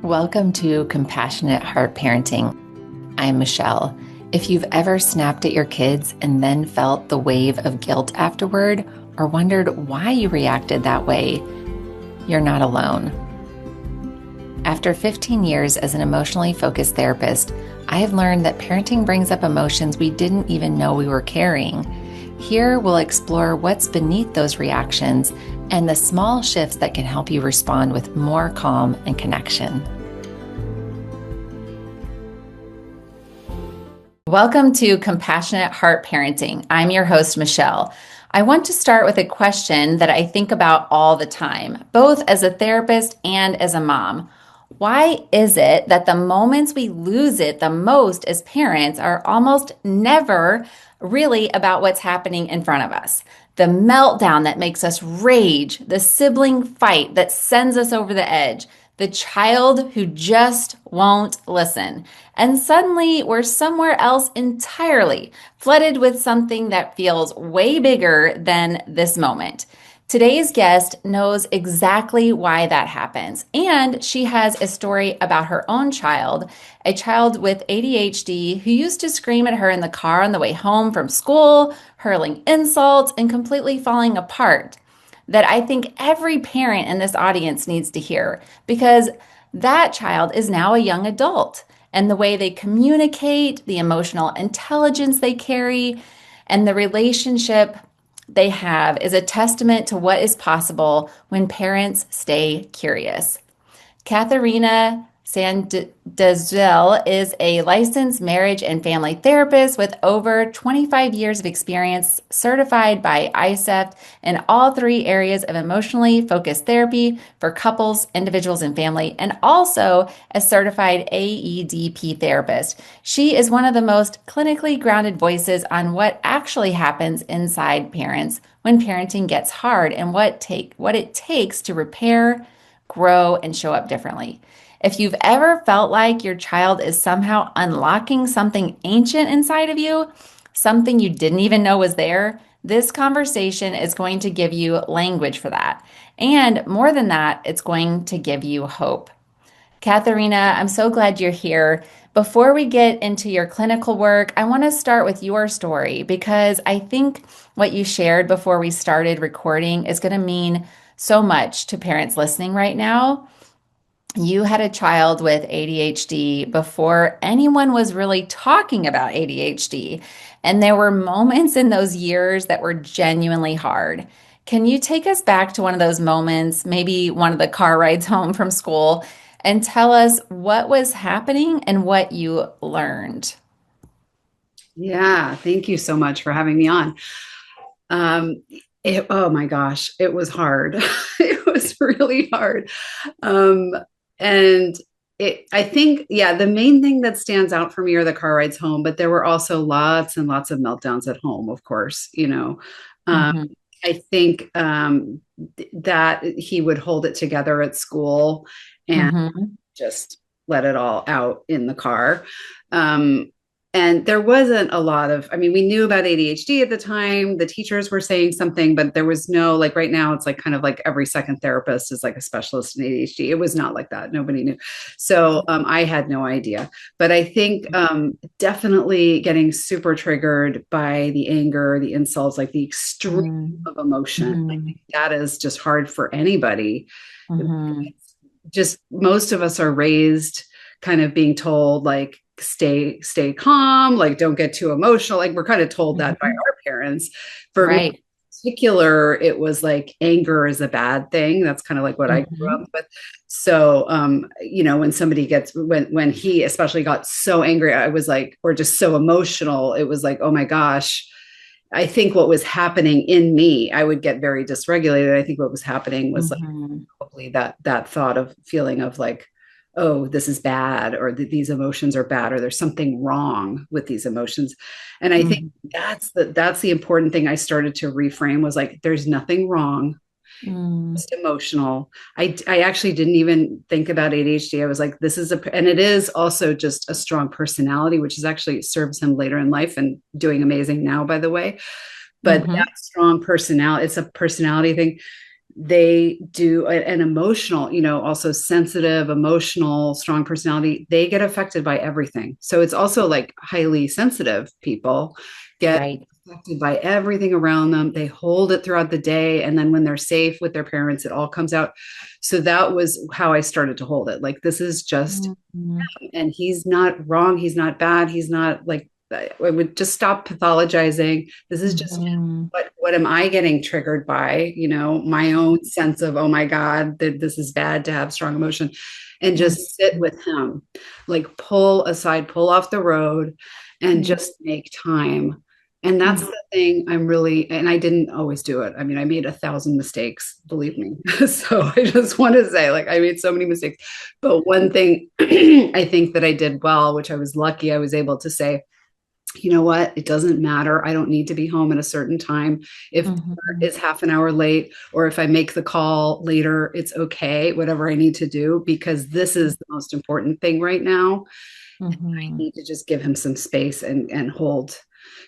Welcome to Compassionate Heart Parenting. I'm Michelle. If you've ever snapped at your kids and then felt the wave of guilt afterward, or wondered why you reacted that way, you're not alone. After 15 years as an emotionally focused therapist, I have learned that parenting brings up emotions we didn't even know we were carrying. Here, we'll explore what's beneath those reactions and the small shifts that can help you respond with more calm and connection. Welcome to Compassionate Heart Parenting. I'm your host, Michelle. I want to start with a question that I think about all the time, both as a therapist and as a mom. Why is it that the moments we lose it the most as parents are almost never really about what's happening in front of us? The meltdown that makes us rage, the sibling fight that sends us over the edge, the child who just won't listen. And suddenly we're somewhere else entirely, flooded with something that feels way bigger than this moment. Today's guest knows exactly why that happens, and she has a story about her own child, a child with ADHD who used to scream at her in the car on the way home from school, hurling insults and completely falling apart, that I think every parent in this audience needs to hear, because that child is now a young adult, and the way they communicate, the emotional intelligence they carry, and the relationship they have is a testament to what is possible when parents stay curious. Katharina Sandizell is a licensed marriage and family therapist with over 25 years of experience, certified by ICEEFT in all three areas of emotionally focused therapy for couples, individuals, and family, and also a certified AEDP therapist. She is one of the most clinically grounded voices on what actually happens inside parents when parenting gets hard and what it takes to repair, grow, and show up differently. If you've ever felt like your child is somehow unlocking something ancient inside of you, something you didn't even know was there, this conversation is going to give you language for that. And more than that, it's going to give you hope. Katharina, I'm so glad you're here. Before we get into your clinical work, I want to start with your story, because I think what you shared before we started recording is going to mean so much to parents listening right now. You had a child with ADHD before anyone was really talking about ADHD, and there were moments in those years that were genuinely hard. Can you take us back to one of those moments, maybe one of the car rides home from school, and tell us what was happening and what you learned? Yeah, thank you so much for having me on. Oh my gosh, it was hard. It was really hard. Um, and I think, yeah, the main thing that stands out for me are the car rides home, but there were also lots and lots of meltdowns at home, of course, Um, Mhm. I think that he would hold it together at school and Mhm. just let it all out in the car. Um, and there wasn't a lot of, I mean, we knew about ADHD at the time. The teachers were saying something, but there was no, like right now, it's like kind of like every second therapist is like a specialist in ADHD. It was not like that. Nobody knew. So I had no idea. But I think definitely getting super triggered by the anger, the insults, like the extreme Mhm. of emotion. I Mhm. think that is just hard for anybody. Mhm. Just most of us are raised kind of being told like stay calm, like don't get too emotional, like we're kind of told that by Mhm. our parents. For me in Right. particular, it was like anger is a bad thing. That's kind of like what I grew Mhm. up with. So when somebody gets when he especially got so angry, I was like, or just so emotional, it was like, oh my gosh. I think what was happening in me, I would get very dysregulated. I think what was happening was like Mhm. probably that thought of feeling of like, oh, this is bad, or these emotions are bad, or there's something wrong with these emotions. And I think Mhm. that's the important thing I started to reframe, was like, there's nothing wrong, Mhm. just emotional. I actually didn't even think about ADHD. I was like, this is and it is also just a strong personality, which is actually serves him later in life and doing amazing now, by the way. But Mhm. that strong personality, it's a personality thing. they do an emotional, also sensitive, emotional, strong personality, they get affected by everything. So it's also like highly sensitive people get Right. affected by everything around them. They hold it throughout the day. And then when they're safe with their parents, it all comes out. So that was how I started to hold it. Like, this is just, Mhm. and he's not wrong. He's not bad. He's not like, I would just stop pathologizing. This is just Mhm. what am I getting triggered by? My own sense of, oh my God, that this is bad to have strong emotion, and just sit with him, like pull aside, pull off the road and Mhm. just make time. And that's Mhm. the thing I'm really, and I didn't always do it. I mean, I made 1,000 mistakes, believe me. So I just want to say, like, I made so many mistakes. But one thing I think that I did well, which I was lucky, I was able to say, you know what? It doesn't matter. I don't need to be home at a certain time. If dinner Mhm. is half an hour late, or if I make the call later, it's okay, whatever I need to do, because this is the most important thing right now. I Mhm. need to just give him some space and hold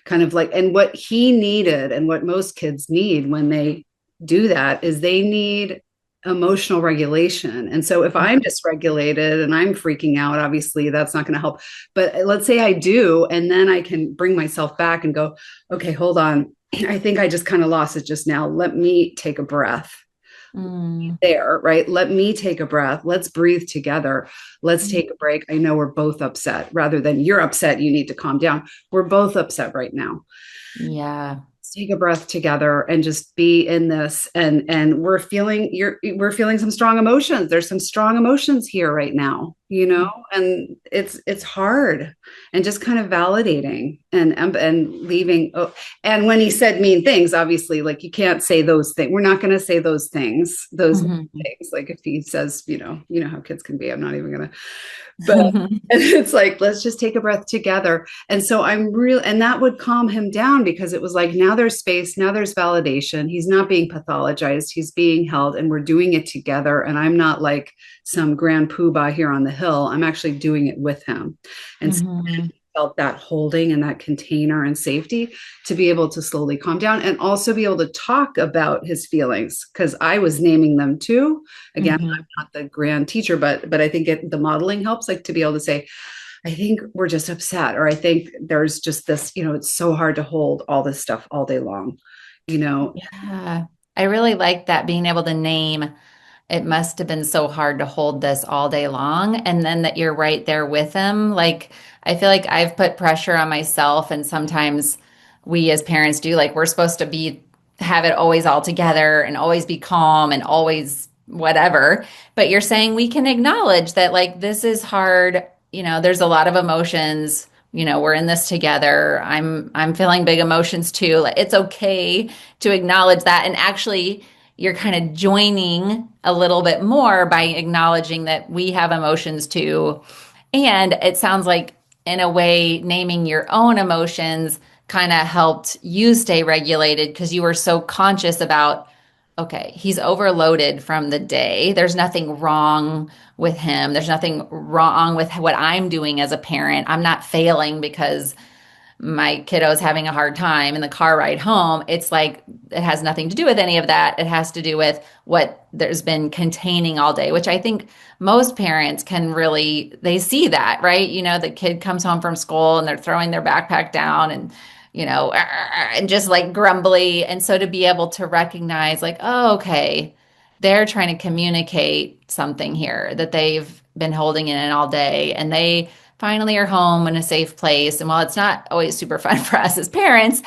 kind of like, and what he needed and what most kids need when they do that is they need emotional regulation. And so if I'm dysregulated and I'm freaking out, obviously that's not going to help. But let's say I do, and then I can bring myself back and go, okay, hold on. I think I just kind of lost it just now. Let me take a breath Mhm. there, right? Let me take a breath. Let's breathe together. Let's Mhm. take a break. I know we're both upset, rather than you're upset, you need to calm down. We're both upset right now. Yeah. Let's take a breath together and just be in this. And we're feeling some strong emotions. There's some strong emotions here right now, and it's hard, and just kind of validating and leaving. Oh, and when he said mean things, obviously, like, you can't say those things. We're not going to say those things, those Mhm. things. Like, if he says, how kids can be, I'm not even going to, but it's like, let's just take a breath together. And so and that would calm him down, because it was like, now there's space, now there's validation. He's not being pathologized, he's being held, and we're doing it together. And I'm not like some grand poobah here on the hill. I'm actually doing it with him. And so Mhm. felt that holding and that container and safety to be able to slowly calm down, and also be able to talk about his feelings, because I was naming them too. Again, Mhm. I'm not the grand teacher, but I think the modeling helps, like, to be able to say, I think we're just upset, or I think there's just this, it's so hard to hold all this stuff all day long, you know. Yeah. I really like that, being able to name, it must have been so hard to hold this all day long. And then that you're right there with him. Like, I feel like I've put pressure on myself, and sometimes we as parents do, like, we're supposed to have it always all together and always be calm and always whatever. But you're saying we can acknowledge that, like, this is hard. There's a lot of emotions. We're in this together. I'm feeling big emotions too. Like, it's okay to acknowledge that. And actually, you're kind of joining a little bit more by acknowledging that we have emotions too. And it sounds like, in a way, naming your own emotions kind of helped you stay regulated, because you were so conscious about, okay, he's overloaded from the day. There's nothing wrong with him. There's nothing wrong with what I'm doing as a parent. I'm not failing because my kiddo's having a hard time in the car ride home. It's like, it has nothing to do with any of that. It has to do with what there's been containing all day, which I think most parents can really, they see that, right? The kid comes home from school and they're throwing their backpack down, and just like grumbly. And so to be able to recognize, like, oh, okay, they're trying to communicate something here that they've been holding in all day, and they finally are home in a safe place. And while it's not always super fun for us as parents,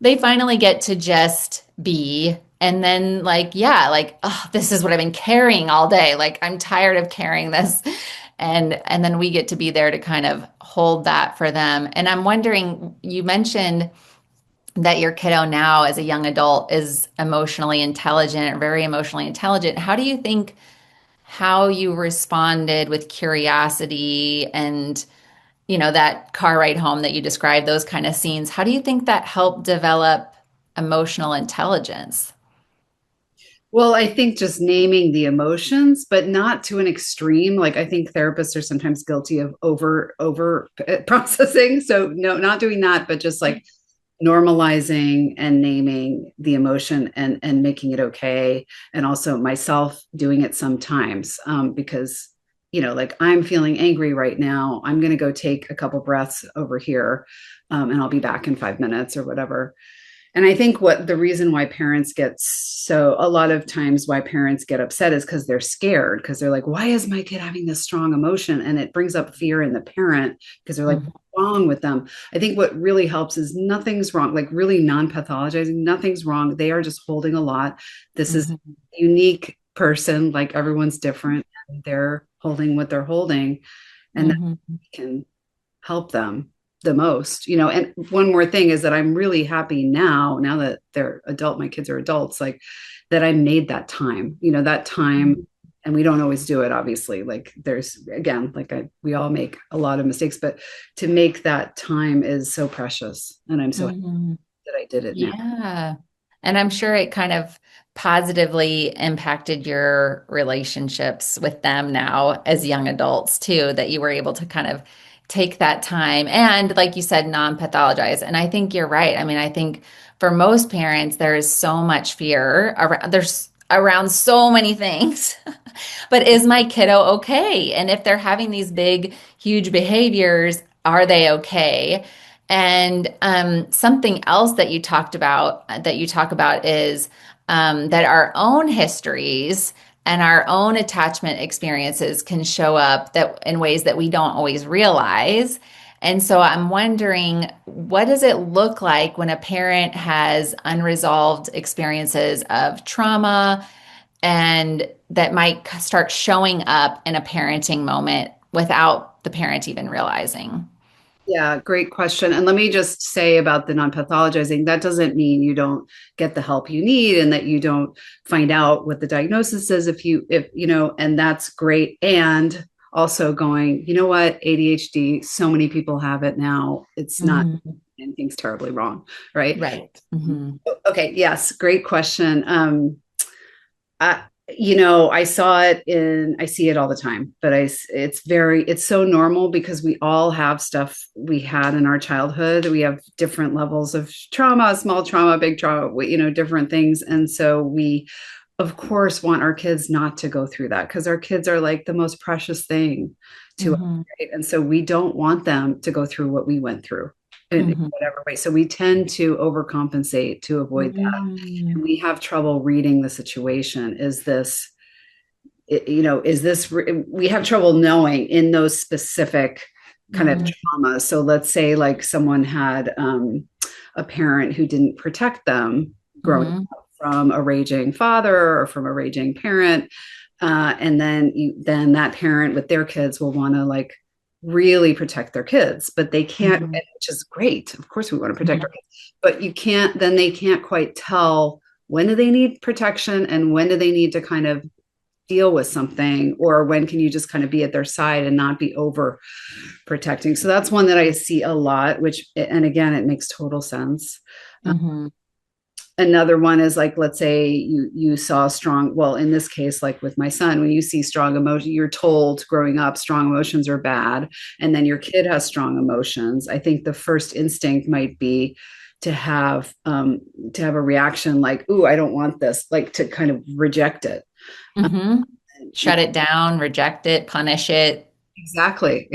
they finally get to just be. And then, like, yeah, like, oh, this is what I've been carrying all day. Like, I'm tired of carrying this. And then we get to be there to kind of hold that for them. And I'm wondering, you mentioned that your kiddo now, as a young adult, is emotionally intelligent, very emotionally intelligent. How do you think how you responded with curiosity and that car ride home that you described, those kind of scenes, how do you think that helped develop emotional intelligence? Well, I think just naming the emotions, but not to an extreme. Like, I think therapists are sometimes guilty of over processing. So no, not doing that, but just like normalizing and naming the emotion and making it okay, and also myself doing it sometimes, because like I'm feeling angry right now, I'm going to go take a couple breaths over here, and I'll be back in 5 minutes or whatever. And I think what the reason why parents get so a lot of times why parents get upset is because they're scared, because they're like, why is my kid having this strong emotion? And it brings up fear in the parent, because they're like, Mhm. what's wrong with them? I think what really helps is nothing's wrong, like really non-pathologizing, nothing's wrong. They are just holding a lot. This is Mhm. a unique person, like everyone's different, and they're holding what they're holding, and that Mhm. can help them the most. And one more thing is that I'm really happy now that they're adult, my kids are adults, like that I made that time, that time. Mhm. And we don't always do it, obviously. Like there's, again, like we all make a lot of mistakes, but to make that time is so precious. And I'm so happy Mhm. that I did it now. Yeah. And I'm sure it kind of positively impacted your relationships with them now as young adults too, that you were able to kind of take that time and, like you said, non-pathologize. And I think you're right. I mean, I think for most parents, there is so much fear around, there's around so many things. But is my kiddo okay? And if they're having these big, huge behaviors, are they okay? And something else that you talked about, that you talk about is that our own histories and our own attachment experiences can show up that in ways that we don't always realize. And so I'm wondering, what does it look like when a parent has unresolved experiences of trauma and that might start showing up in a parenting moment without the parent even realizing? Yeah, great question. And let me just say about the non-pathologizing, that doesn't mean you don't get the help you need and that you don't find out what the diagnosis is and that's great. And also going, you know what, ADHD, so many people have it now. It's not Mhm. anything's terribly wrong, right? Right. Hmm. Okay, yes, great question. I, I see it all the time, but it's so normal because we all have stuff we had in our childhood. We have different levels of trauma, small trauma, big trauma, different things. And so we, of course, want our kids not to go through that because our kids are like the most precious thing to us, Hmm. right? And so we don't want them to go through what we went through in Hmm. whatever way. So we tend to overcompensate to avoid that. Hmm. And we have trouble reading the situation. We have trouble knowing in those specific kind of Hmm. trauma. So let's say like someone had a parent who didn't protect them growing Hmm. up from a raging father or from a raging parent. And then that parent with their kids will want to like really protect their kids, but they can't, Hmm. which is great. Of course, we want to protect our kids, but they can't quite tell when do they need protection and when do they need to kind of deal with something, or when can you just kind of be at their side and not be over protecting. So that's one that I see a lot, and again, it makes total sense. Hmm. Another one is like, let's say you saw strong, well, in this case, like with my son, when you see strong emotion, you're told growing up strong emotions are bad, and then your kid has strong emotions. I think the first instinct might be to have a reaction like, ooh, I don't want this, like to kind of reject it. Hmm. Shut it down, reject it, punish it. Exactly.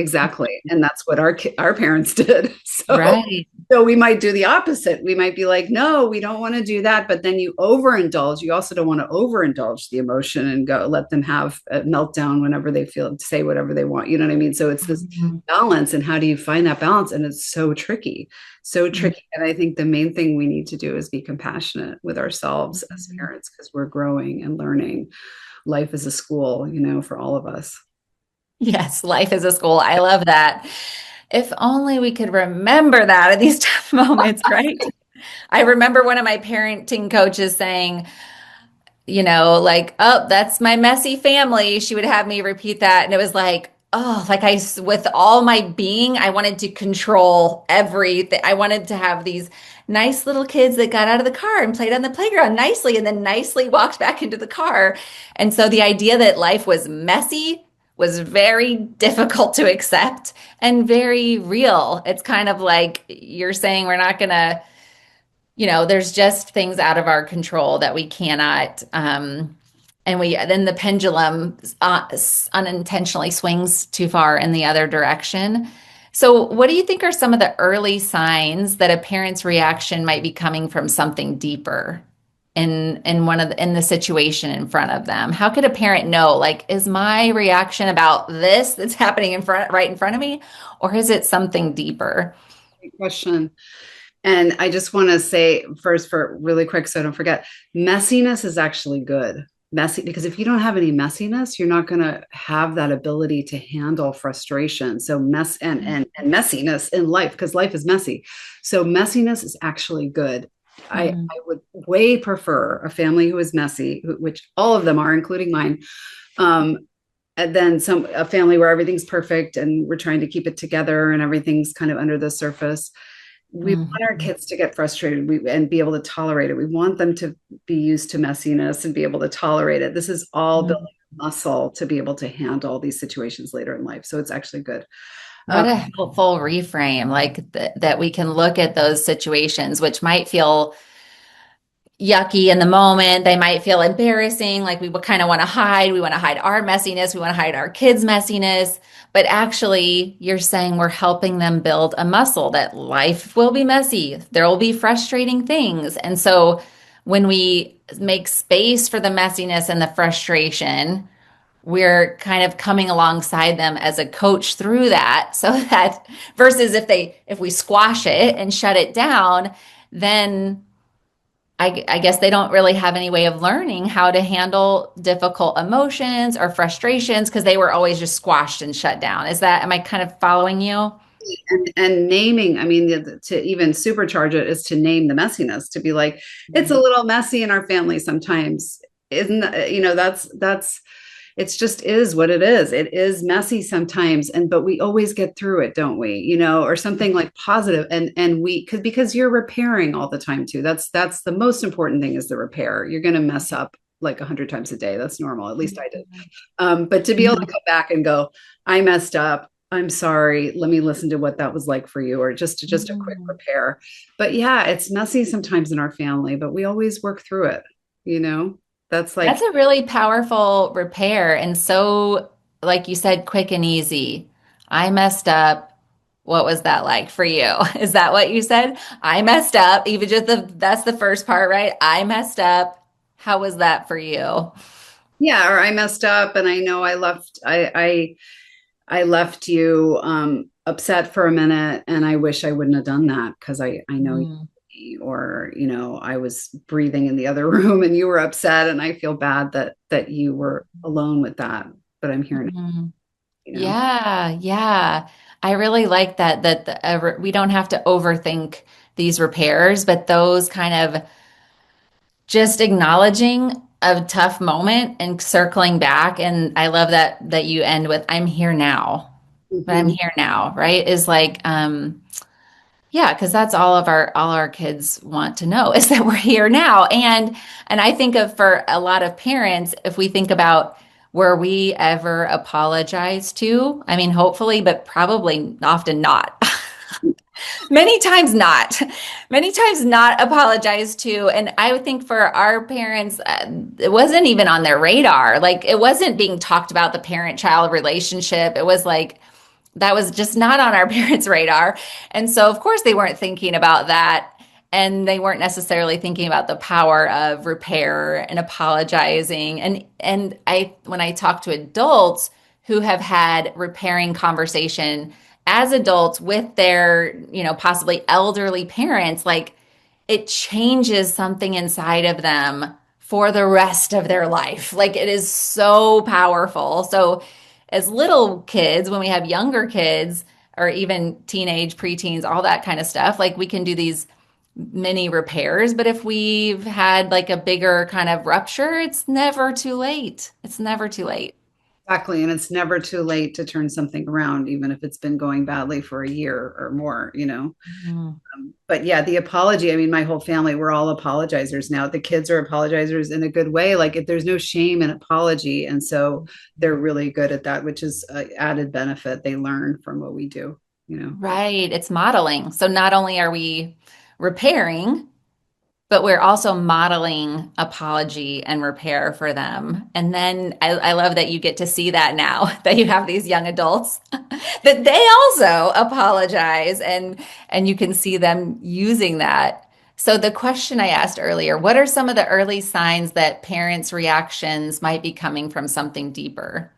And that's what our parents did. Right. So we might do the opposite. We might be like, no, we don't want to do that. But then you overindulge. You also don't want to overindulge the emotion and go let them have a meltdown whenever they feel to say whatever they want. You know what I mean? So it's this Mhm. balance. And how do you find that balance? And it's so tricky, so tricky. And I think the main thing we need to do is be compassionate with ourselves as Mhm. parents because we're growing and learning. Life is a school, for all of us. Yes, life is a school. I love that. If only we could remember that at these tough moments, right? I remember one of my parenting coaches saying, like, oh, that's my messy family. She would have me repeat that. And it was like, oh, like with all my being, I wanted to control everything. I wanted to have these nice little kids that got out of the car and played on the playground nicely and then nicely walked back into the car. And so the idea that life was messy was very difficult to accept and very real. It's kind of like you're saying we're not going to there's just things out of our control that we cannot, and then the pendulum unintentionally swings too far in the other direction. So, what do you think are some of the early signs that a parent's reaction might be coming from something deeper in the situation in front of them? How could a parent know, like, is my reaction about this that's happening right in front of me, or is it something deeper? Great question. And I just want to say first, for really quick, so I don't forget, messiness is actually good. Messy, because if you don't have any messiness, you're not going to have that ability to handle frustration. So mess and messiness in life, because life is messy. So messiness is actually good. Mhm. I would way prefer a family who is messy, which all of them are, including mine. Um, and then a family where everything's perfect and we're trying to keep it together and everything's kind of under the surface. We want our Mhm. kids to get frustrated and be able to tolerate it. We want them to be used to messiness and be able to tolerate it. This is all building Mhm. muscle to be able to handle these situations later in life. So it's actually good. Um, What a helpful reframe, like that we can look at those situations, which might feel yucky in the moment. They might feel embarrassing, like we would kind of want to hide. We want to hide our messiness. We want to hide our kids' messiness. But actually, you're saying we're helping them build a muscle that life will be messy. There will be frustrating things. And so when we make space for the messiness and the frustration, we're kind of coming alongside them as a coach through that so that versus if we squash it and shut it down, then I guess they don't really have any way of learning how to handle difficult emotions or frustrations because they were always just squashed and shut down. Am I kind of following you? and naming, I mean, to even supercharge it is to name the messiness, to be like, it's a little messy in our family sometimes. Isn't that, that's it's just is what it is. It is messy sometimes, but we always get through it, don't we? Or something like positive, and we because you're repairing all the time too. That's the most important thing, is the repair. You're going to mess up like 100 times a day. That's normal. At least I did. But to be able to Mhm. come back and go, I messed up. I'm sorry. Let me listen to what that was like for you, or just a quick Mhm. repair. But yeah, it's messy sometimes in our family, but we always work through it. You know, that's That's like, a really powerful repair. And so, like you said, quick and easy. I messed up. What was that like for you? Is that what you said? I messed up. Even just that's the first part, right? I messed up. How was that for you? yeah, or I messed up and I know I left you upset for a minute, and I wish I wouldn't have done that because I know Mm. or I was breathing in the other room and you were upset, and I feel bad that you were alone with that, but I'm here now, Mhm. you know. Yeah, yeah. I really like that we don't have to overthink these repairs, but those kind of just acknowledging a tough moment and circling back. And I love that you end with I'm here now. But I'm Mhm. here now, right? Is like yeah, because that's all our kids want to know is that we're here now. And I think of for a lot of parents, if we think about were we ever apologized to? I mean, hopefully, but probably often not. Many times not. Many times not apologized to. And I would think for our parents, it wasn't even on their radar. Like it wasn't being talked about the parent-child relationship. It was like that was just not on our parents' radar. And so, of course, they weren't thinking about that. And they weren't necessarily thinking about the power of repair and apologizing. And when I talk to adults who have had repairing conversation as adults with their, possibly elderly parents, like it changes something inside of them for the rest of their life. Like it is so powerful. So, as little kids, when we have younger kids, or even teenage, preteens, all that kind of stuff, like we can do these mini repairs. But if we've had like a bigger kind of rupture, it's never too late. It's never too late. Exactly, and it's never too late to turn something around, even if it's been going badly for a year or more. Mhm. But yeah, the apology. I mean, my whole family, we're all apologizers now. The kids are apologizers in a good way. Like if there's no shame in apology. And so they're really good at that, which is an added benefit. They learn from what we do. Right. It's modeling. So not only are we repairing, but we're also modeling apology and repair for them. And then I love that you get to see that now that you have these young adults that they also apologize and you can see them using that. So the question I asked earlier, what are some of the early signs that parents' reactions might be coming from something deeper?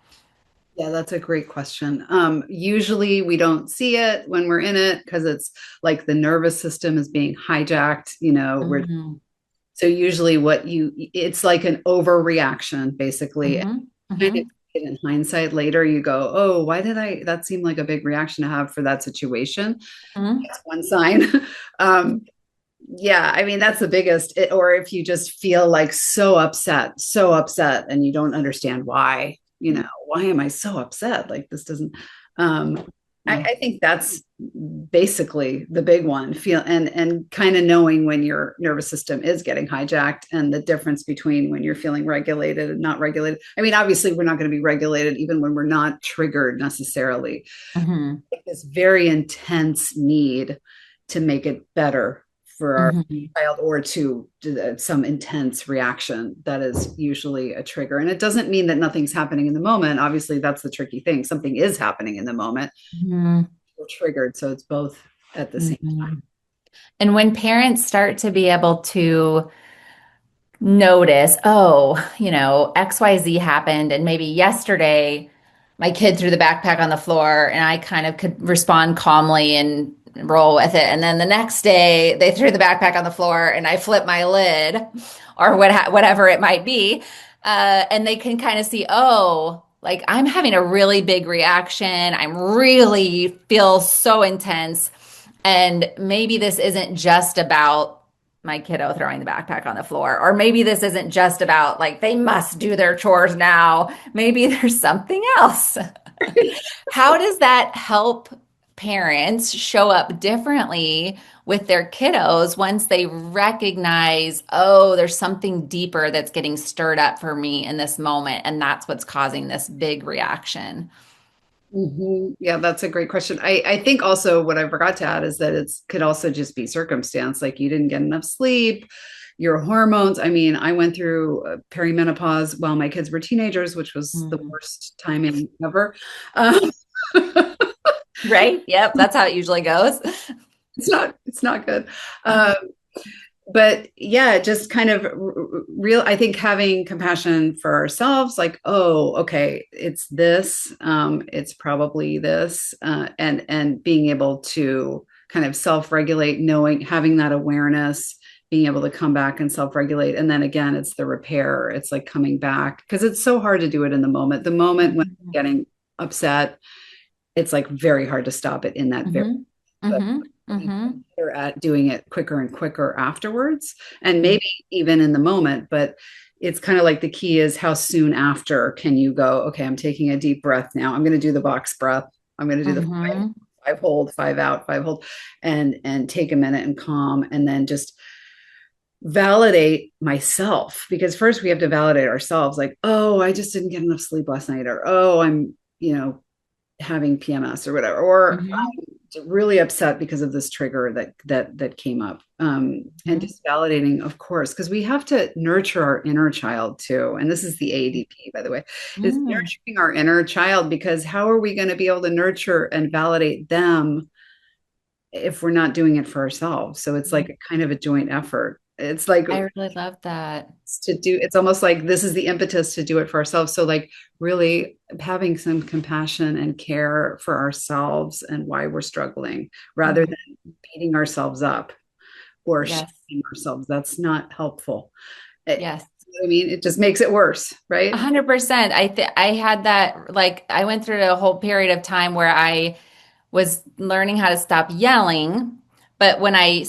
Yeah, that's a great question. Usually we don't see it when we're in it because it's like the nervous system is being hijacked. We're Hmm. so usually it's like an overreaction, basically. Hmm. Kind of Hmm. in hindsight later, you go, oh, why did that seem like a big reaction to have for that situation? Hmm. That's one sign. um, yeah, I mean, that's the biggest. Or if you just feel like so upset, and you don't understand why, why am I so upset? Like this doesn't, um, I think that's basically the big one. Feel and kind of knowing when your nervous system is getting hijacked and the difference between when you're feeling regulated and not regulated. I mean, obviously, we're not going to be regulated even when we're not triggered necessarily. Hmm. This very intense need to make it better for our Hmm. child or to some intense reaction that is usually a trigger. And it doesn't mean that nothing's happening in the moment. Obviously, that's the tricky thing. Something is happening in the moment. Hmm. We're triggered. So it's both at the same Hmm. And when parents start to be able to notice, oh, XYZ happened, and maybe yesterday my kid threw the backpack on the floor and I kind of could respond calmly and roll with it. And then the next day they threw the backpack on the floor and I flipped my lid or whatever it might be. And they can kind of see, oh, like I'm having a really big reaction. I'm really feel so intense. And maybe this isn't just about my kiddo throwing the backpack on the floor. Or maybe this isn't just about like they must do their chores now. Maybe there's something else. time. How does that help parents show up differently with their kiddos once they recognize, oh, there's something deeper that's getting stirred up for me in this moment, and that's what's causing this big reaction? Yeah, that's a great question. I think also what I forgot to add is that it's could also just be circumstance, like you didn't get enough sleep, your hormones. I mean, I went through perimenopause while my kids were teenagers, which was the Mhm. worst timing ever. Um, Right? Yep, that's how it usually goes. it's not good. Um, but yeah, just kind of real, I think having compassion for ourselves, like, oh, okay, it's this, it's probably this, and being able to kind of self-regulate, knowing, having that awareness, being able to come back and self-regulate. And then again, it's the repair. It's like coming back because it's so hard to do it in the moment. The moment when Mhm. getting upset, it's like very hard to stop it in that very, Mhm. but Mhm. Mhm. better at doing it quicker and quicker afterwards, and maybe even in the moment. But it's kind of like the key is how soon after can you go, okay, I'm taking a deep breath now. I'm going to do the box breath. I'm going to do the Mhm. five hold, five out, five hold, and take a minute and calm, and then just validate myself, because first we have to validate ourselves, like, oh, I just didn't get enough sleep last night, or oh, I'm having PMS or whatever, or Mhm. really upset because of this trigger that came up. And Mhm. just validating, of course, because we have to nurture our inner child too. And this is the AEDP, by the way, is Mhm. nurturing our inner child, because how are we going to be able to nurture and validate them if we're not doing it for ourselves? So it's like a kind of a joint effort. It's like I really love that. it's almost like this is the impetus to do it for ourselves. So like really having some compassion and care for ourselves and why we're struggling, rather Mhm. than beating ourselves up or Yes. shaming ourselves. That's not helpful. Yes. I mean, it just makes it worse, right? 100%. I had that, like I went through a whole period of time where I was learning how to stop yelling. But when I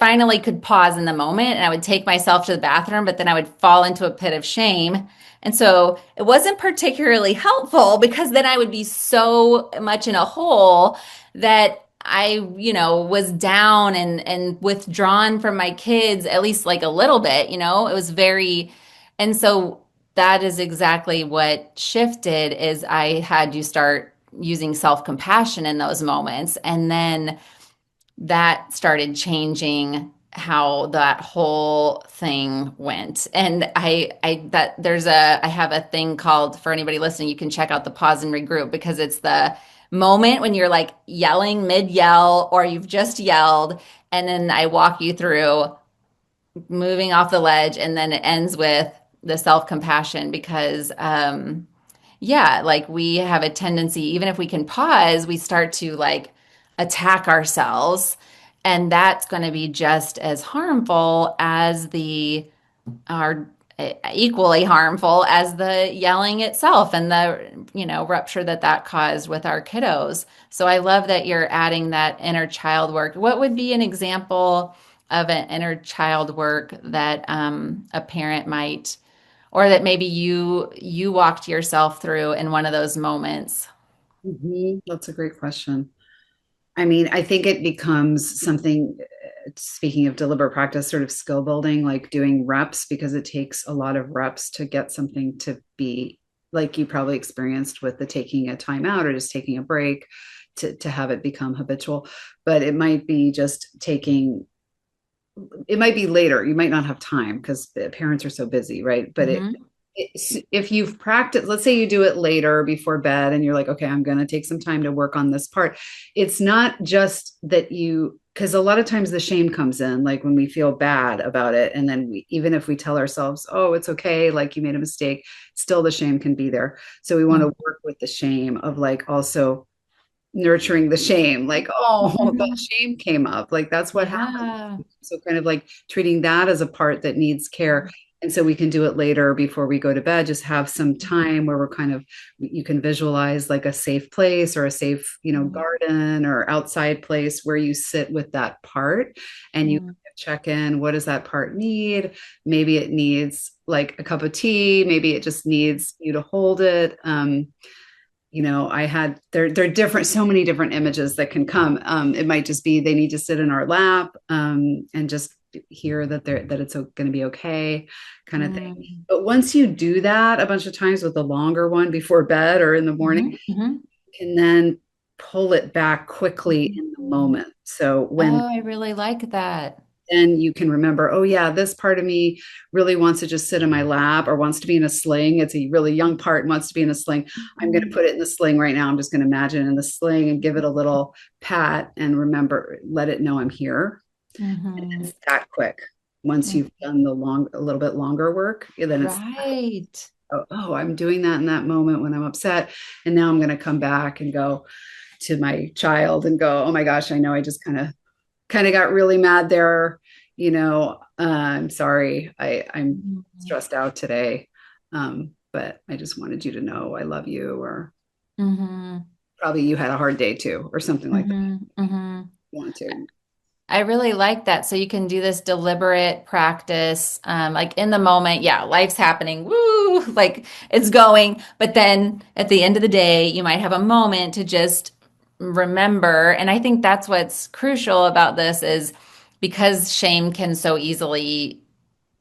finally could pause in the moment and I would take myself to the bathroom, but then I would fall into a pit of shame. And so it wasn't particularly helpful because then I would be so much in a hole that I was down and withdrawn from my kids, at least like a little bit. It was very, and so that is exactly what shifted is I had to start using self-compassion in those moments. And then that started changing how that whole thing went. And I have a thing called, for anybody listening, you can check out the pause and regroup, because it's the moment when you're like yelling mid yell or you've just yelled. And then I walk you through moving off the ledge, and then it ends with the self-compassion, because yeah, like we have a tendency, even if we can pause, we start to like attack ourselves, and that's going to be just as harmful as the are equally harmful as the yelling itself, and the rupture that caused with our kiddos. So I love that you're adding that inner child work. What would be an example of an inner child work that a parent might, or that maybe you walked yourself through in one of those moments? That's a great question. I mean, I think it becomes something, speaking of deliberate practice, sort of skill building, like doing reps, because it takes a lot of reps to get something to be like you probably experienced with the taking a time out or just taking a break to have it become habitual. But it might be just taking, it might be later. You might not have time because the parents are so busy, right? But Mm-hmm. if you've practiced, let's say you do it later before bed and you're like, okay, I'm going to take some time to work on this part. It's not just that you, because a lot of times the shame comes in, like when we feel bad about it. And then even if we tell ourselves, oh, it's okay, like you made a mistake, still the shame can be there. So we want to work with the shame of like also nurturing the shame, like, oh, that Mm-hmm. shame came up, like that's what happened. Yeah. So kind of like treating that as a part that needs care. And so we can do it later before we go to bed, just have some time where we're kind of, you can visualize like a safe place or a safe, garden or outside place where you sit with that part and you Mm-hmm. check in, what does that part need? Maybe it needs like a cup of tea, maybe it just needs you to hold it. I had there are different, so many different images that can come. It might just be they need to sit in our lap, and just hear that it's going to be okay, kind of thing. Mm-hmm. But once you do that a bunch of times with the longer one before bed or in the morning, Mm-hmm. you can then pull it back quickly in the Mm-hmm. moment. So when Oh, I really like that. then you can remember, oh yeah, this part of me really wants to just sit in my lap or wants to be in a sling. It's a really young part and wants to be in a sling. I'm going to Mhm. put it in the sling right now. I'm just going to imagine in the sling and give it a little pat and remember, let it know I'm here. And Mhm. it's that quick. Once Mhm. you've done a little bit longer work, then it's, Right. oh, I'm doing that in that moment when I'm upset. And now I'm going to come back and go to my child and go, oh my gosh, I know I just kind of got really mad there. I'm sorry. I'm Mhm. stressed out today. But I just wanted you to know I love you, or Mhm. probably you had a hard day too, or something like that. Mhm. Mhm. You want to. I really like that. So you can do this deliberate practice, like in the moment. Yeah, life's happening. Woo, like it's going. But then at the end of the day, you might have a moment to just remember. And I think that's what's crucial about this is because shame can so easily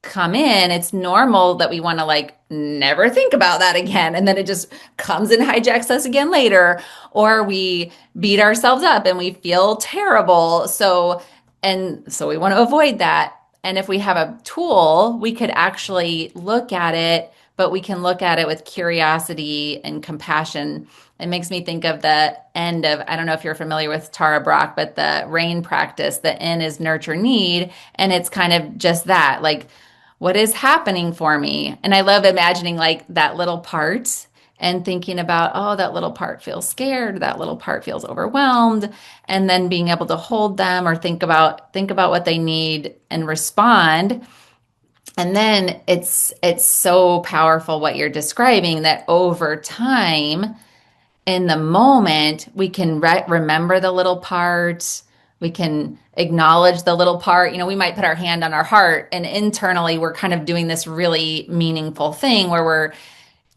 come in, it's normal that we want to like never think about that again. And then it just comes and hijacks us again later, or we beat ourselves up and we feel terrible. So we want to avoid that. And if we have a tool, we could actually look at it, but we can look at it with curiosity and compassion. It makes me think of the end of, I don't know if you're familiar with Tara Brach, but the RAIN practice, the N is nurture need. And it's kind of just that, like, what is happening for me? And I love imagining like that little part and thinking about, oh, that little part feels scared, that little part feels overwhelmed, and then being able to hold them or think about what they need and respond. And then it's so powerful what you're describing, that over time in the moment, we can remember the little part. We can acknowledge the little part. We might put our hand on our heart, and internally, we're kind of doing this really meaningful thing where we're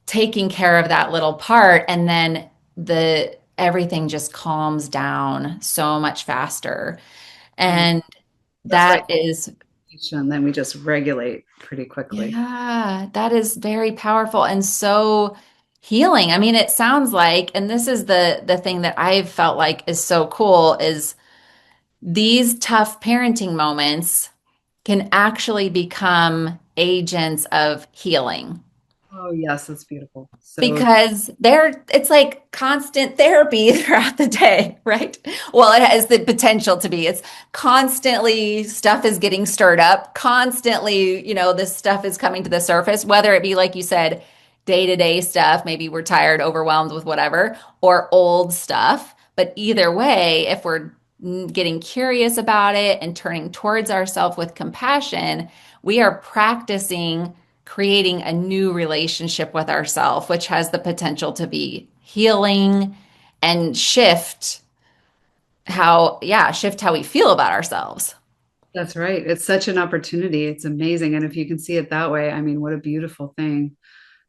taking care of that little part, and then the everything just calms down so much faster. Mhm. And That's right. that is And then we just regulate pretty quickly. Yeah, that is very powerful and so healing. I mean, it sounds like, and this is the thing that I've felt like is so cool, is these tough parenting moments. can actually become agents of healing Oh, yes, that's beautiful. So because it's like constant therapy throughout the day, right? Well, it has the potential to be. It's constantly stuff is getting stirred up, constantly, this stuff is coming to the surface, whether it be like you said, day-to-day stuff, maybe we're tired, overwhelmed with whatever, or old stuff. But either way, if we're getting curious about it and turning towards ourselves with compassion, we are practicing creating a new relationship with ourselves, which has the potential to be healing and shift how we feel about ourselves. that's right. It's such an opportunity. It's amazing. And if you can see it that way, I mean, what a beautiful thing.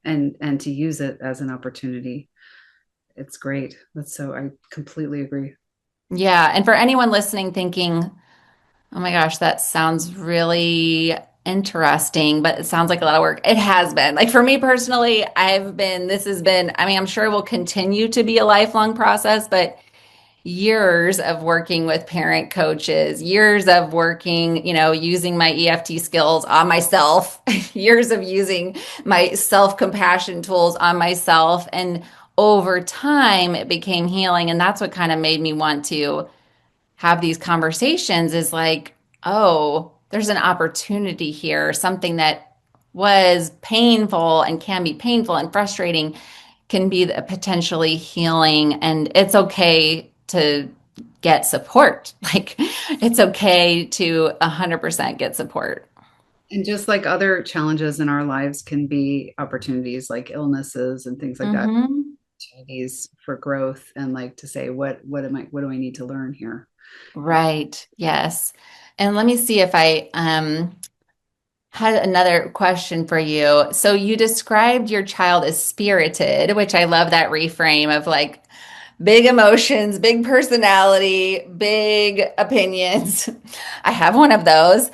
And to use it as an opportunity. It's great. That's so I completely agree. Yeah. And for anyone listening thinking, oh my gosh, that sounds really interesting, but it sounds like a lot of work. It has been. Like for me personally, this has been, I mean, I'm sure it will continue to be a lifelong process, but years of working with parent coaches, years of working, using my EFT skills on myself, years of using my self-compassion tools on myself. And over time, it became healing. And that's what kind of made me want to have these conversations is like, oh, there's an opportunity here, something that was painful and can be painful and frustrating can be potentially healing. And it's okay to get support. Like, it's okay to 100% get support. And just like other challenges in our lives can be opportunities like illnesses and things like that, Hmm. opportunities for growth and like to say, what do I need to learn here? Right. Yes. And let me see if I had another question for you. So you described your child as spirited, which I love that reframe of like big emotions, big personality, big opinions. I have one of those.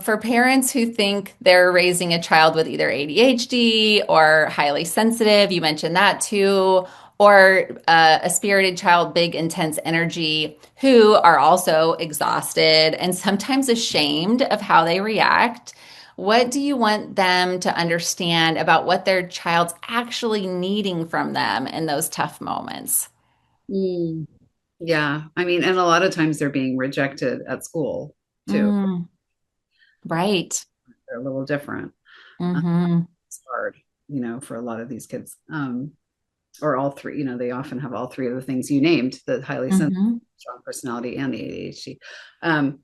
For parents who think they're raising a child with either ADHD or highly sensitive, you mentioned that too, or a spirited child, big, intense energy, who are also exhausted and sometimes ashamed of how they react. What do you want them to understand about what their child's actually needing from them in those tough moments? Mm, yeah. I mean, and a lot of times they're being rejected at school too. Mm, right. They're a little different. Uh, Mm-hmm. it's hard, for a lot of these kids. Or all three, they often have all three of the things you named, the highly sensitive, Mm-hmm. strong personality, and the ADHD. Um,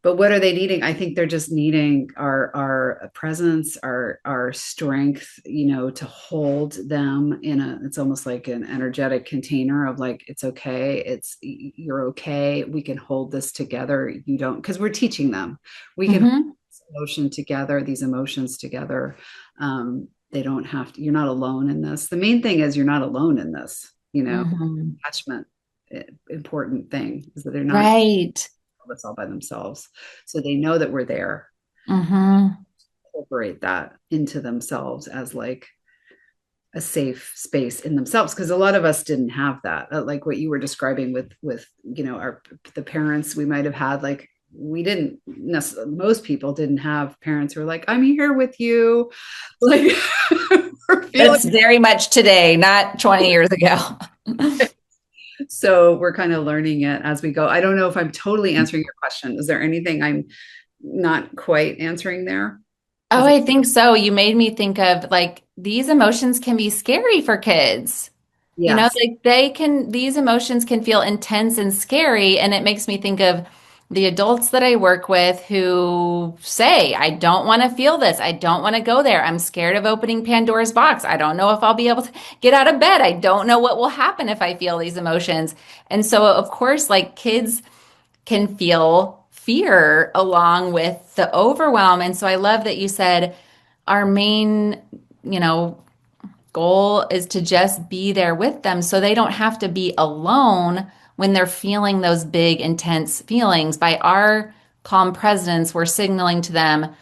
but what are they needing? I think they're just needing our presence, our strength, to hold them it's almost like an energetic container of like, it's okay, you're okay, we can hold this together. You don't, because we're teaching them, we can hold Mm-hmm. this emotion together, these emotions together. They don't have to, you're not alone in this. The main thing is you're not alone in this, Mm-hmm. attachment, important thing is that they're not Right. this all by themselves. So they know that we're there. Mm-hmm. Incorporate that into themselves as like a safe space in themselves, because a lot of us didn't have that, like what you were describing with the parents we might have had, like we didn't most people didn't have parents who were like, I'm here with you, like we're feeling. That's very much today, not 20 years ago. So we're kind of learning it as we go. I don't know if I'm totally answering your question. Is there anything I'm not quite answering there? Oh, Is it? I think so. You made me think of like these emotions can be scary for kids. Yes. Like these emotions can feel intense and scary. And it makes me think of the adults that I work with who say, I don't want to feel this. I don't want to go there. I'm scared of opening Pandora's box. I don't know if I'll be able to get out of bed. I don't know what will happen if I feel these emotions. And so, of course, like kids can feel fear along with the overwhelm. And so I love that you said our main, you know, goal is to just be there with them so they don't have to be alone when they're feeling those big, intense feelings. By our calm presence, we're signaling to them,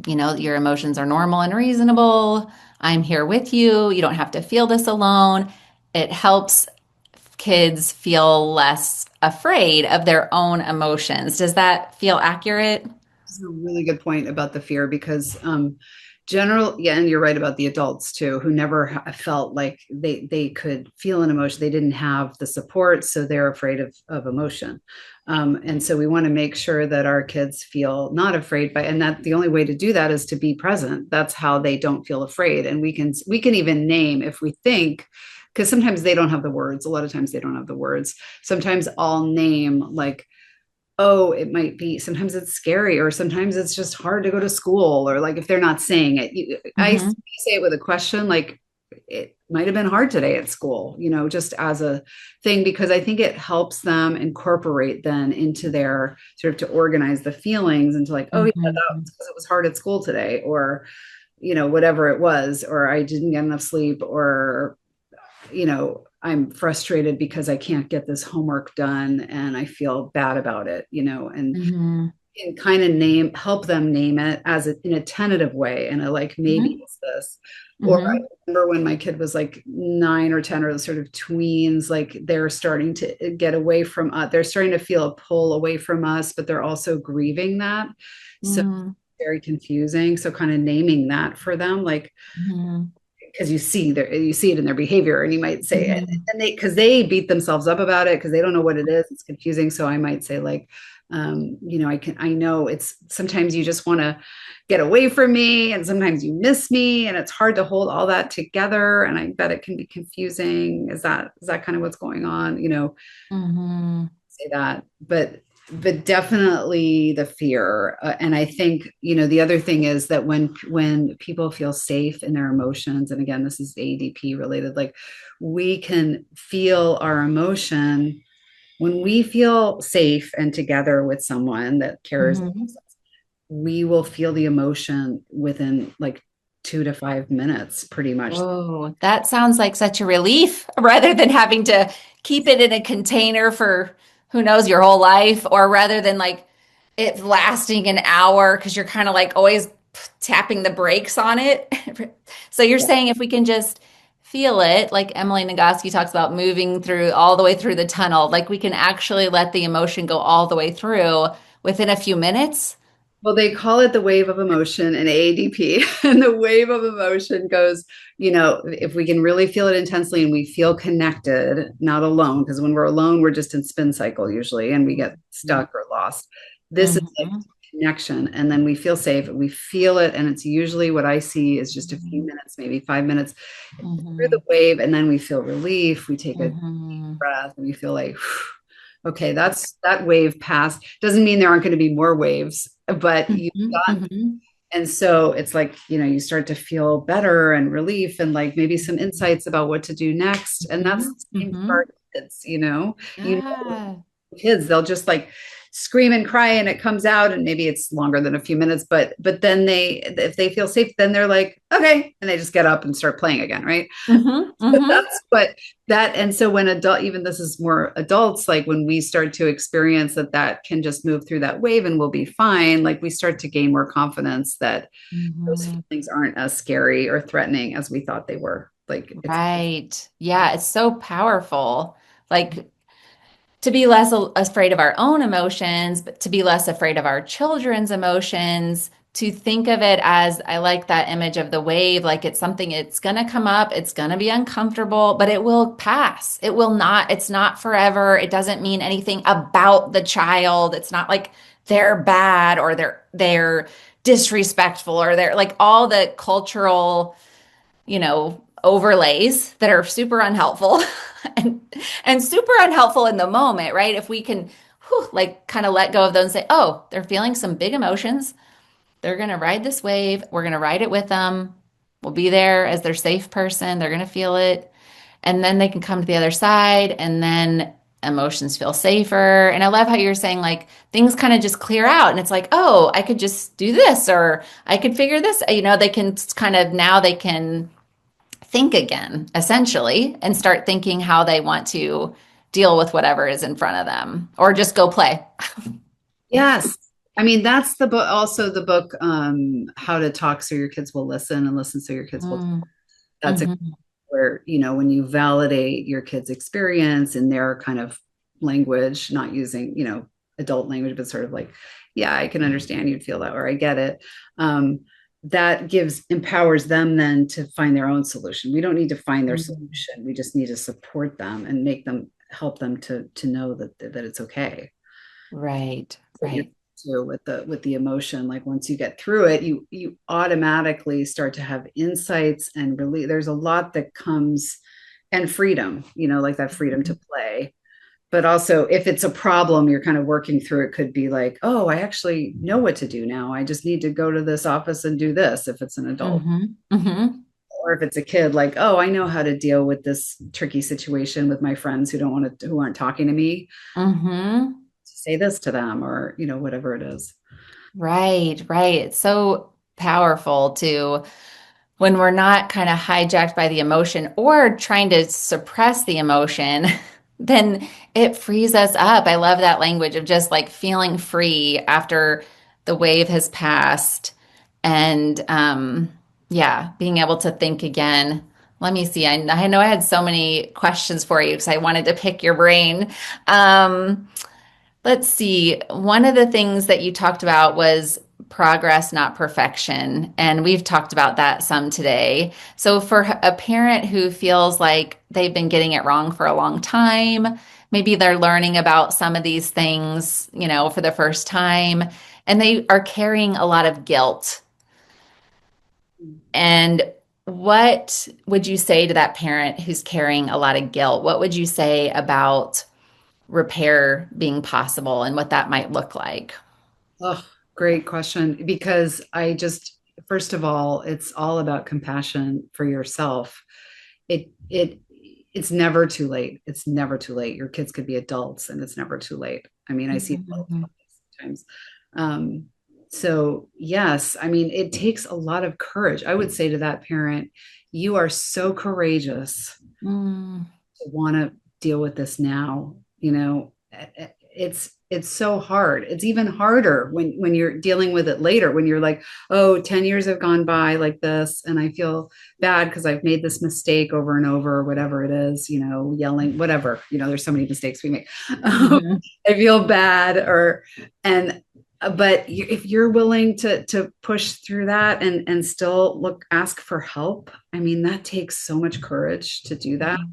your emotions are normal and reasonable. I'm here with you. You don't have to feel this alone. It helps kids feel less afraid of their own emotions. Does that feel accurate? This is a really good point about the fear because general, yeah, and you're right about the adults too, who never felt like they could feel an emotion. They didn't have the support, so they're afraid of emotion. And so we want to make sure that our kids feel not afraid by, and that the only way to do that is to be present. That's how they don't feel afraid. And we can even name if we think, because sometimes they don't have the words. A lot of times they don't have the words. Sometimes I'll name like, oh, it might be, sometimes it's scary, or sometimes it's just hard to go to school, or like if they're not saying it, I Mm-hmm. say it with a question, like it might have been hard today at school, just as a thing, because I think it helps them incorporate then into their sort of, to organize the feelings into like, oh yeah, that Mm-hmm. was because it was hard at school today, or whatever it was, or I didn't get enough sleep, or I'm frustrated because I can't get this homework done and I feel bad about it, Mm-hmm. and kind of help them name it as in a tentative way. And I like, maybe it's this. Or I Mm-hmm. remember when my kid was like 9 or 10, or the sort of tweens, like they're starting to get away from us. They're starting to feel a pull away from us, but they're also grieving that. So Mm-hmm. very confusing. So kind of naming that for them, like, Mm-hmm. because you see it in their behavior, and you might say, Mm-hmm. and they beat themselves up about it because they don't know what it is. It's confusing. So I might say like, I know it's sometimes you just want to get away from me, and sometimes you miss me, and it's hard to hold all that together, and I bet it can be confusing. Is that kind of what's going on, Mm-hmm. say that, but definitely the fear. And I think, the other thing is that when people feel safe in their emotions, and again, this is ADP related, like we can feel our emotion when we feel safe and together with someone that cares. Mm-hmm. We will feel the emotion within like 2 to 5 minutes, pretty much. Oh, that sounds like such a relief rather than having to keep it in a container for who knows your whole life, or rather than like it lasting an hour because you're kind of like always tapping the brakes on it. So you're saying if we can just feel it, like Emily Nagoski talks about moving through all the way through the tunnel, like we can actually let the emotion go all the way through within a few minutes. Well, they call it the wave of emotion in AEDP. And the wave of emotion goes, if we can really feel it intensely and we feel connected, not alone, because when we're alone, we're just in spin cycle usually and we get stuck or lost. This is like Mm-hmm. connection. And then we feel safe, we feel it. And it's usually what I see is just a few minutes, maybe 5 minutes through Mm-hmm. the wave. And then we feel relief. We take a deep Mm-hmm. breath and we feel like, okay, that wave passed. Doesn't mean there aren't going to be more waves, but you Mhm, got, mhm, and so it's like, you start to feel better and relief and like maybe some insights about what to do next. And that's mhm, the same for our mhm. kids, Yeah. kids, they'll just like scream and cry and it comes out, and maybe it's longer than a few minutes, but then if they feel safe, then they're like, okay, and they just get up and start playing again, right? Mhm, But mhm, that's what that, and so when adult, even this is more adults, like when we start to experience that can just move through that wave and we'll be fine, like we start to gain more confidence that those mhm. feelings aren't as scary or threatening as we thought they were. Like it's Right. Yeah, it's so powerful. Like to be less afraid of our own emotions, but to be less afraid of our children's emotions, to think of it as, I like that image of the wave, like it's something, it's going to come up, it's going to be uncomfortable, but it will pass. It will not, it's not forever. It doesn't mean anything about the child. It's not like they're bad or they're disrespectful or they're like all the cultural overlays that are super unhelpful and super unhelpful in the moment, right? If we can like kind of let go of those and say, oh, they're feeling some big emotions. They're going to ride this wave. We're going to ride it with them. We'll be there as their safe person. They're going to feel it. And then they can come to the other side and then emotions feel safer. And I love how you're saying like things kind of just clear out and it's like, oh, I could just do this or I could figure this, they can kind of now they can think again, essentially, and start thinking how they want to deal with whatever is in front of them or just go play. Yes. I mean, that's the book, also the book, How to Talk So Your Kids Will Listen, and Listen So Your Kids Will Talk. Mm, That's mhm, where, when you validate your kids' experience in their kind of language, not using, adult language, but sort of like, yeah, I can understand you'd feel that, or I get it. That empowers them then to find their own solution. We don't need to find their Mhm. solution. We just need to support them and help them to know that it's okay. Right, What you're right. to with the emotion, like once you get through it, you automatically start to have insights and really there's a lot that comes, and freedom, like that freedom to play. But also, if it's a problem you're kind of working through, it could be like, oh, I actually know what to do now. I just need to go to this office and do this if it's an adult. Hmm. Hmm. Or if it's a kid, like, oh, I know how to deal with this tricky situation with my friends who aren't talking to me. Hmm. Say this to them, or whatever it is. Right, right. It's so powerful to when we're not kind of hijacked by the emotion or trying to suppress the emotion, then it frees us up. I love that language of just like feeling free after the wave has passed and yeah, being able to think again. Let me see. I know I had so many questions for you because I wanted to pick your brain. Um, Let's see. One of the things that you talked about was progress, not perfection. And we've talked about that some today. So, for a parent who feels like they've been getting it wrong for a long time, maybe they're learning about some of these things, for the first time, and they are carrying a lot of guilt. And what would you say to that parent who's carrying a lot of guilt? What would you say about repair being possible and what that might look like? Oh, great question. Because first of all, it's all about compassion for yourself. It's never too late. It's never too late. Your kids could be adults and it's never too late. I mean, I see both Mhm. sometimes. Um, so yes, I mean, it takes a lot of courage. I would say to that parent, you are so courageous Mm, to want to deal with this now. It's so hard. It's even harder when you're dealing with it later, when you're like, oh, 10 years have gone by like this and I feel bad because I've made this mistake over and over, or whatever it is, yelling, whatever, there's so many mistakes we make. mhm, I feel bad, and but if you're willing to push through that and still ask for help, I mean, that takes so much courage to do that. mhm,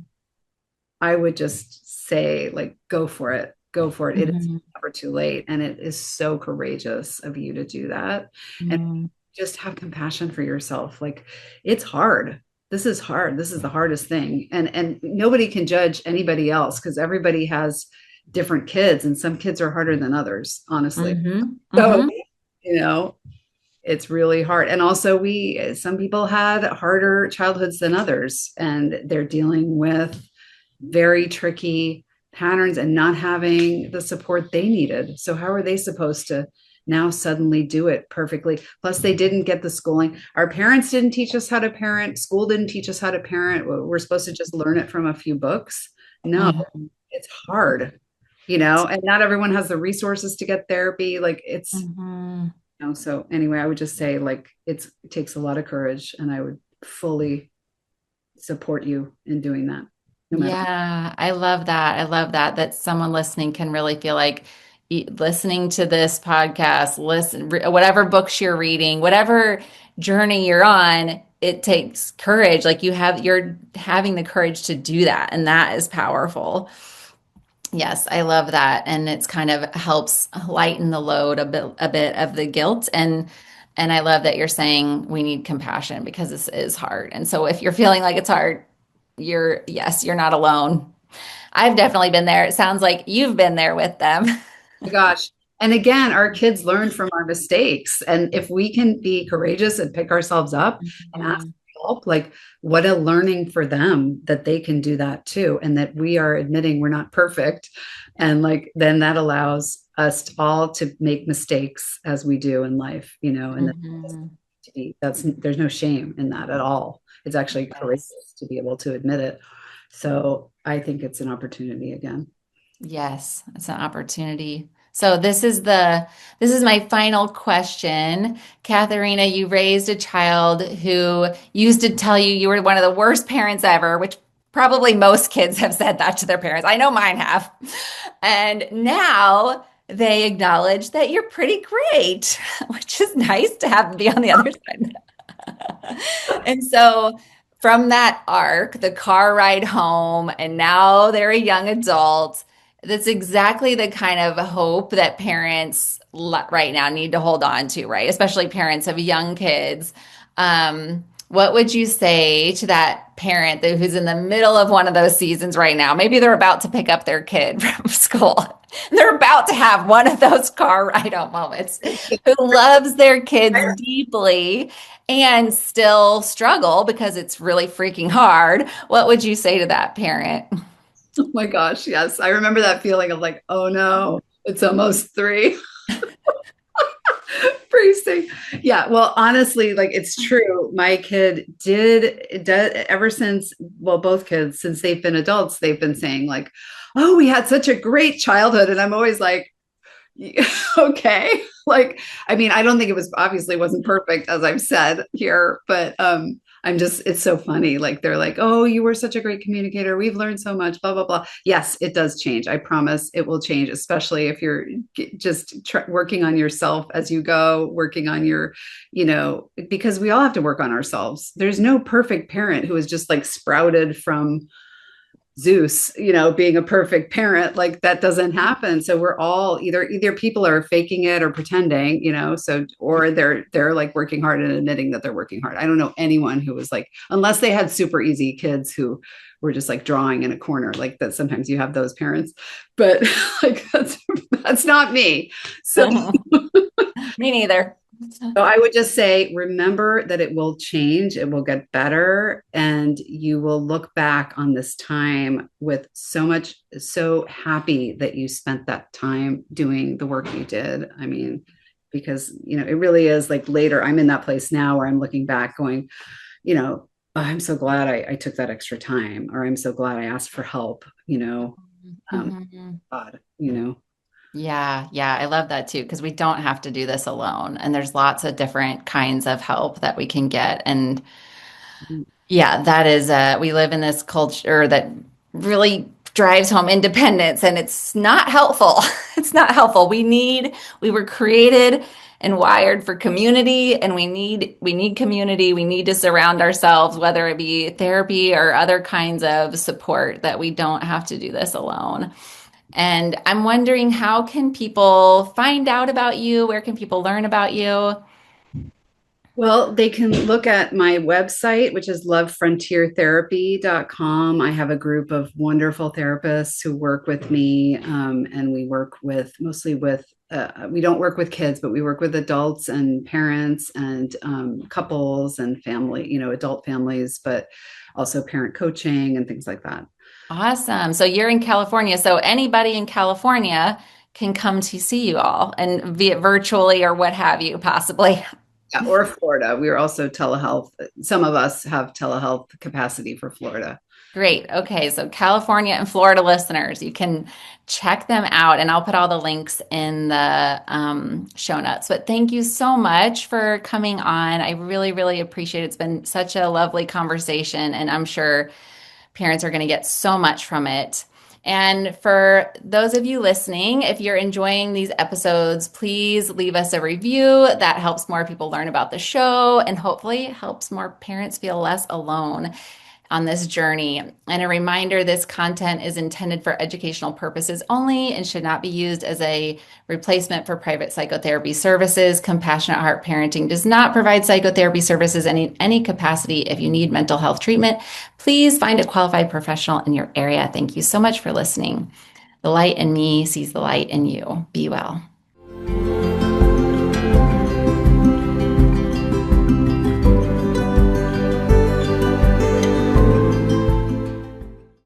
I would just say, like, go for it. Go for it. It is mhm, never too late. And it is so courageous of you to do that. And mhm, just have compassion for yourself. Like, it's hard. This is hard. This is the hardest thing. And nobody can judge anybody else because everybody has different kids, and some kids are harder than others, honestly. mhm, So, mhm, you know, it's really hard. And also, some people had harder childhoods than others, and they're dealing with very tricky patterns and not having the support they needed. So how are they supposed to now suddenly do it perfectly? Plus, they didn't get the schooling. Our parents didn't teach us how to parent. School didn't teach us how to parent. We're supposed to just learn it from a few books. No, mhm, it's hard, and not everyone has the resources to get therapy. Like mhm. so anyway, I would just say, like, it takes a lot of courage, and I would fully support you in doing that, no matter. Yeah, I love that. I love that someone listening can really feel like listening to this podcast, whatever books you're reading, whatever journey you're on, it takes courage. Like you're having the courage to do that, and that is powerful. Yes, I love that. And it's kind of helps lighten the load a bit of the guilt. And I love that you're saying we need compassion because this is hard. And so if you're feeling like it's hard, yes, you're not alone. I've definitely been there. It sounds like you've been there with them. My gosh. And again, our kids learn from our mistakes. And if we can be courageous and pick ourselves up and ask Mhm. for help, like, what a learning for them that they can do that too. And that we are admitting we're not perfect. And like, then that allows us all to make mistakes as we do in life, and that Mhm. there's no shame in that at all. It's actually Yes. courageous to be able to admit it. So I think it's an opportunity again. Yes, it's an opportunity. So this is my final question. Katharina, you raised a child who used to tell you you were one of the worst parents ever, which probably most kids have said that to their parents. I know mine have. And now they acknowledge that you're pretty great, which is nice to have be on the other side. And so from that arc, the car ride home, and now they're a young adult, that's exactly the kind of hope that parents right now need to hold on to, right? Especially parents of young kids. What would you say to that parent who's in the middle of one of those seasons right now? Maybe they're about to pick up their kid from school. They're about to have one of those car ride home moments, who loves their kids deeply and still struggle because it's really freaking hard. What would you say to that parent? Oh my gosh, yes. I remember that feeling of like, oh no, it's almost three. Bracing. Yeah, well, honestly, like it's true. My kid did ever since, well, both kids, since they've been adults, they've been saying like, oh, we had such a great childhood. And I'm always like, okay. Like, I mean, I don't think it was obviously wasn't perfect, as I've said here, but I'm just, it's so funny. Like they're like, oh, you were such a great communicator. We've learned so much, blah, blah, blah. Yes, it does change. I promise it will change, especially if you're just working on yourself as you go, working on your, because we all have to work on ourselves. There's no perfect parent who is just like sprouted from Zeus, being a perfect parent. Like that doesn't happen. So we're all either people are faking it or pretending, so or they're like working hard and admitting that they're working hard. I don't know anyone who was like, unless they had super easy kids who were just like drawing in a corner, like that. Sometimes you have those parents, but like that's not me. So Me neither. so I would just say, remember that it will change, it will get better, and you will look back on this time with so happy that you spent that time doing the work you did. I mean, because, it really is like later, I'm in that place now where I'm looking back going, oh, I'm so glad I took that extra time, or I'm so glad I asked for help, Mhm. God, Yeah, yeah, I love that too, because we don't have to do this alone. And there's lots of different kinds of help that we can get. And yeah, that is, we live in this culture that really drives home independence, and it's not helpful. It's not helpful. We were created and wired for community, and we need community. We need to surround ourselves, whether it be therapy or other kinds of support, that we don't have to do this alone. And I'm wondering, how can people find out about you? Where can people learn about you? Well, they can look at my website, which is lovefrontiertherapy.com. I have a group of wonderful therapists who work with me, and we work with mostly with, we don't work with kids, but we work with adults and parents and couples and family, adult families, but also parent coaching and things like that. Awesome. So you're in California. So anybody in California can come to see you all, and be it virtually or what have you, possibly. Yeah, or Florida. We are also telehealth. Some of us have telehealth capacity for Florida. Great. Okay. So California and Florida listeners, you can check them out, and I'll put all the links in the show notes. But thank you so much for coming on. I really, really appreciate it. It's been such a lovely conversation, and I'm sure parents are going to get so much from it. And for those of you listening, if you're enjoying these episodes, please leave us a review. That helps more people learn about the show, and hopefully helps more parents feel less alone on this journey. And a reminder, this content is intended for educational purposes only and should not be used as a replacement for private psychotherapy services. Compassionate Heart Parenting does not provide psychotherapy services in any capacity. If you need mental health treatment, please find a qualified professional in your area. Thank you so much for listening. The light in me sees the light in you. Be well.